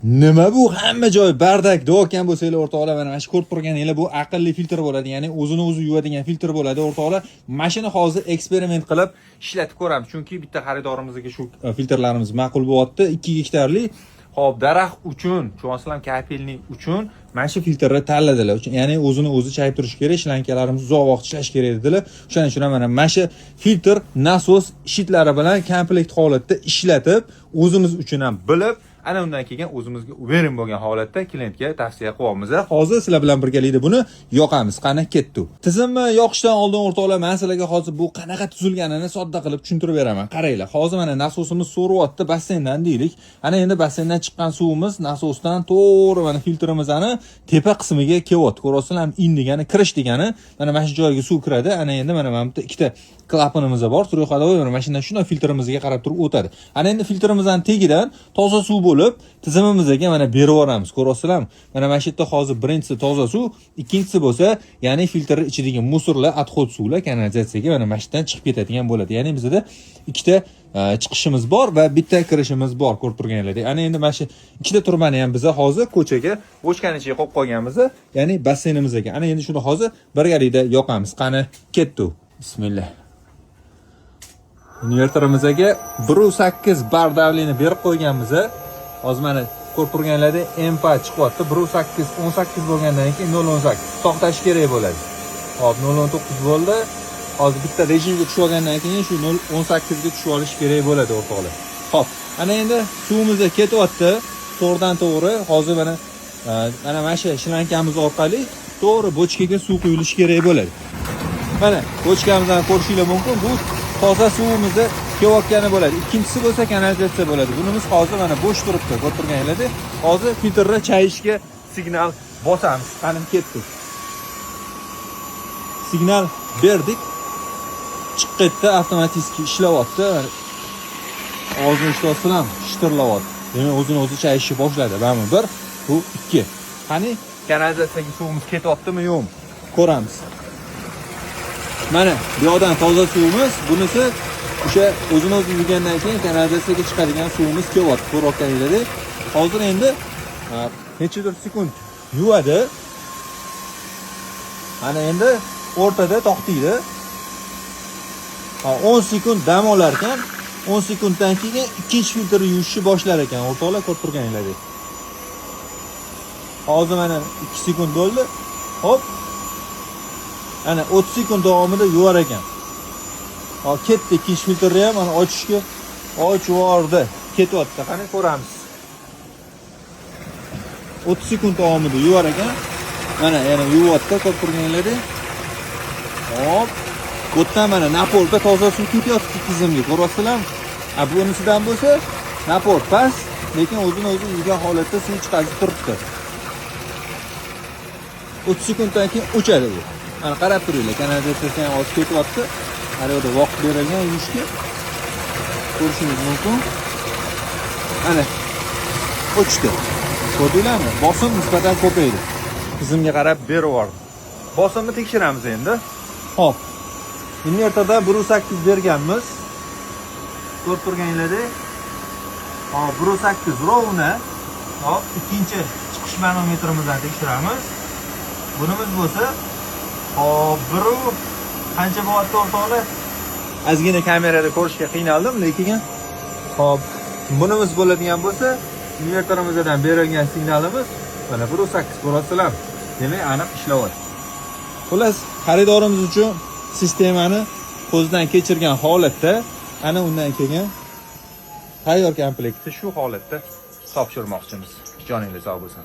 Nima bu? Hamma joy bardak, do'kon bo'lsanglar o'rtoqlar, mana shu ko'rib turganinglar bu aqlli filtr bo'ladi, ya'ni o'zini o'zi yuvadigan filtr bo'ladi o'rtoqlar. Mashina hozir eksperiment qilib ishlatib ko'ramiz, chunki bitta xaridorimizga shu filtrlarimiz ma'qul bo'lyapti. 2 gektarli hop daraxt uchun, cho'g'asizlar kapelnik uchun mana shu filtrni tanladilar. Ya'ni o'zini o'zi chayib turish kerak, shlankalarimiz uzoq vaqt ishlash kerak dedilar. O'shaning uchun mana shu filtr nasos shitlari bilan komplekt holatda ishlatib, o'zimiz uchun ham bilib, ana undan keyin o'zimizga uverin bo'lgan holatda klientga tavsiya qilyapmiz. Hozir sizlar bilan birgalikda buni yoqamiz. Qani ketdi. Tizimni yoqishdan oldin o'rtoqlar, men sizlarga hozir bu qanaqa tuzilganini sodda qilib tushuntirib beraman. Qaranglar. Hozir mana nasosimiz so'ryapti basseyndan deylik. Ana endi basseyndan chiqqan suvimiz nasosdan to'g'ri mana filtrimizning tepa qismiga kelyapti. Ko'rasizlar, in degani kirish degani. Mana shu joyga suv kiradi. Ana endi mana bitta ikkita klapanimiz bor. Surxondaryo mana mashina shunday filtrimizga qarab turib o'tadi. Ana endi filtrimizning tagidan toza suv bo'lib tizimimizga mana berib yuboramiz. Ko'rasizlarmi? Mana mana shu yerda hozir birinchisi toza suv, ikkinchisi bo'lsa, ya'ni filtr ichidagi musorlar, отход suvlar kanalizatsiyaga mana mashinadan chiqib ketadigan bo'ladi. Ya'ni bizda ikkita chiqishimiz bor va bitta kirishimiz bor, ko'rib turganlaringdek. Ana endi mana shu ikkita turbani ham biz hozir ko'chaga bochkani ichiga qo'yib qo'yganmiz, ya'ni basseynimizga. Ana endi shuni hozir birgalikda yoqamiz. Qani ketdi. Bismillah. Invertorimizga 1.8 bar davleni berib qo'yganmiz. Hozir mana ko'rib turganlarda MPA chiqyapti. 1.8 18 bo'lgandan keyin 0.18 to'xtash kerak bo'ladi. Hop 0.9 bo'ldi. Hozir bitta rejimga tushib olgandan keyin shu 0.18 ga tushib olish kerak bo'ladi o'rtoqlar. Hop, ana endi suvimiz ketyapti. To'g'ridan to'g'ri hozir mana shu shlankamiz orqali to'g'ri bochkaga suv quyilishi kerak bo'ladi. Mana bochkamizdan ko'rishingiz mumkin. Bu toza suvimizni kelayotgani bo'ladi. Ikkinchisi bo'lsa kanalizatsiya bo'ladi. Bunimiz hozir mana bo'sh turibdi, ko'rib turganinglardek. Hozir filtrni chayishga signal bosamiz. Qani ketdik. Signal berdik. Chiqqitda avtomatik ishlayapti. Ozni ishlasam shitirlayapti. Demak, o'zini o'zi chayishni boshladi. Mana 1, bu 2. Qani kanalizatsiyaga suvimiz ketyaptimi, yo'qmi? Ko'ramiz. Mana bu yoqdan toza suvimiz, bunisi o'sha o'zini o'zi yuvgandan keyin kanalizatsiyaga chiqadigan suvimiz kelyapti. Ko'rayotganinglardek. Hozir endi nechadir sekund yuvadi. Ana endi o'rtada to'xtaydi. 10 sekund dam olar ekan, 10 sekunddan keyin ikkinchi filtr yuvishni boshlar ekan. O'rtoqlar, ko'rib turganinglardek. Hozir mana 2 sekund bo'ldi. Hop. Ana 30 sekund davomida yuvar ekan. Hop, ketdi. Ikkinchi filtrni ham mana ochishga ochib yubordi. Ketyapti. Qani ko'ramiz. 30 sekund davomida yuvar ekan. Mana yana yuvyapti, ko'rib turganinglardek. Hop. Bo'tdan mana naporda toza suv ketyapti tizimga. Ko'rasizlarmi? Bunisidan bo'lsa, napor past, lekin o'zini o'zi yuvgan holatda suv chiqarib turibdi. 30 sekunddan keyin o'chadi bu. Mana qarab turinglar, kanalizatsiya ham oz ketyapti. Har yerda vaqt berilgan yuvishga. Ko'rishingiz mumkin. Ana o'chdi. Ko'rdinglarmi? Bosim nisbatan ko'paydi. Tizimga qarab berib yubordi. Bosimni tekshiramiz endi. Hop. Invertorda 1.8 berganmiz. Ko'rib turganinglardek. Hop, 1.8 rovna. Hop, ikkinchi chiqish manometrimizni tekshiramiz. Bunimiz bo'lsa, hop, 1 qancha bo'lyapti o'rtoqlar? Ozgina kamerada ko'rishga qiynaldim, lekin hop, bunimiz bo'ladigan bo'lsa, invertorimizdan berilgan signalimiz mana 1.8 ko'rasizlar. Demak, aniq ishlayapti. Xullas, xaridorimiz uchun sistemani ko'zdan kechirgan holatda ana undan keyin tayyor komplektni shu holatda topshirmoqchimiz. Joningiz sog' bo'lsin.